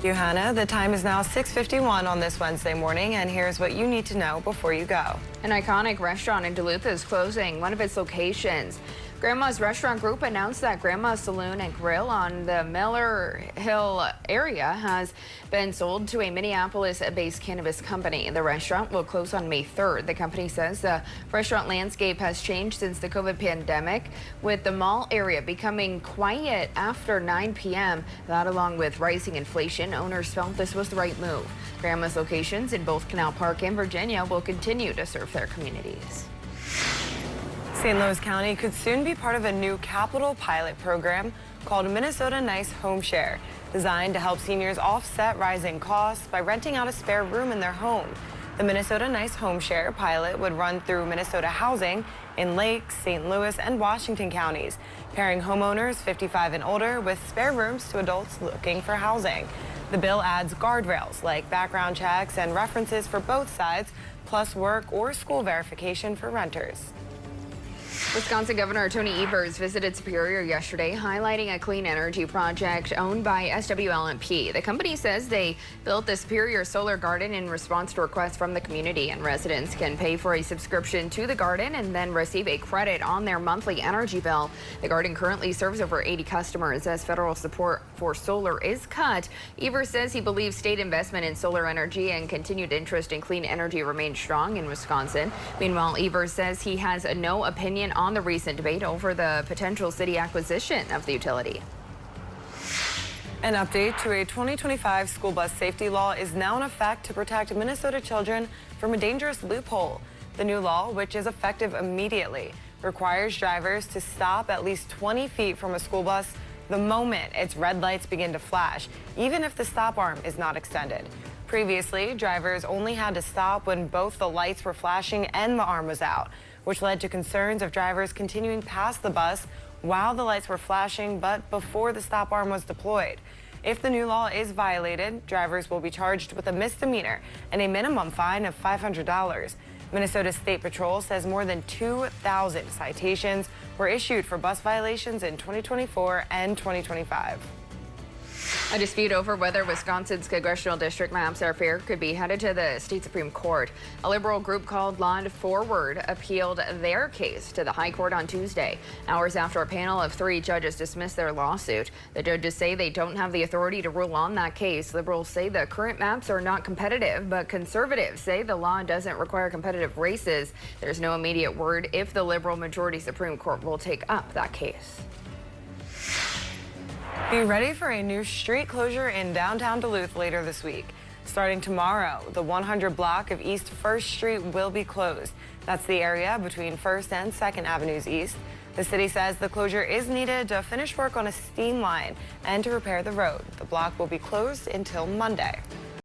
Thank you, Hannah. The time is now 6:51 on this Wednesday morning, and here's what you need to know before you go. An iconic restaurant in Duluth is closing one of its locations. Grandma's Restaurant Group announced that Grandma's Saloon and Grill on the Miller Hill area has been sold to a Minneapolis-based cannabis company. The restaurant will close on May 3rd. The company says the restaurant landscape has changed since the COVID pandemic, with the mall area becoming quiet after 9 p.m. That, along with rising inflation, owners felt this was the right move. Grandma's locations in both Canal Park and Virginia will continue to serve their communities. St. Louis County could soon be part of a new capital pilot program called Minnesota Nice Home Share, designed to help seniors offset rising costs by renting out a spare room in their home. The Minnesota Nice Home Share pilot would run through Minnesota Housing in Lake, St. Louis, and Washington counties, pairing homeowners 55 and older with spare rooms to adults looking for housing. The bill adds guardrails like background checks and references for both sides, plus work or school verification for renters. Wisconsin Governor Tony Evers visited Superior yesterday, highlighting a clean energy project owned by SWLMP. The company says they built the Superior Solar Garden in response to requests from the community, and residents can pay for a subscription to the garden and then receive a credit on their monthly energy bill. The garden currently serves over 80 customers. As federal support for solar is cut, Evers says he believes state investment in solar energy and continued interest in clean energy remains strong in Wisconsin. Meanwhile, Evers says he has no opinion on the recent debate over the potential city acquisition of the utility. An update to a 2025 school bus safety law is now in effect to protect Minnesota children from a dangerous loophole. The new law, which is effective immediately, requires drivers to stop at least 20 feet from a school bus the moment its red lights begin to flash, even if the stop arm is not extended. Previously, drivers only had to stop when both the lights were flashing and the arm was out, which led to concerns of drivers continuing past the bus while the lights were flashing but before the stop arm was deployed. If the new law is violated, drivers will be charged with a misdemeanor and a minimum fine of $500. Minnesota State Patrol says more than 2,000 citations were issued for bus violations in 2024 and 2025. A dispute over whether Wisconsin's congressional district maps are fair could be headed to the state Supreme Court. A liberal group called Law Forward appealed their case to the High Court on Tuesday, hours after a panel of 3 judges dismissed their lawsuit. The judges say they don't have the authority to rule on that case. Liberals say the current maps are not competitive, but conservatives say the law doesn't require competitive races. There's no immediate word if the liberal majority Supreme Court will take up that case. Be ready for a new street closure in downtown Duluth later this week. Starting tomorrow, the 100 block of East 1st Street will be closed. That's the area between 1st and 2nd Avenues East. The city says the closure is needed to finish work on a steam line and to repair the road. The block will be closed until Monday.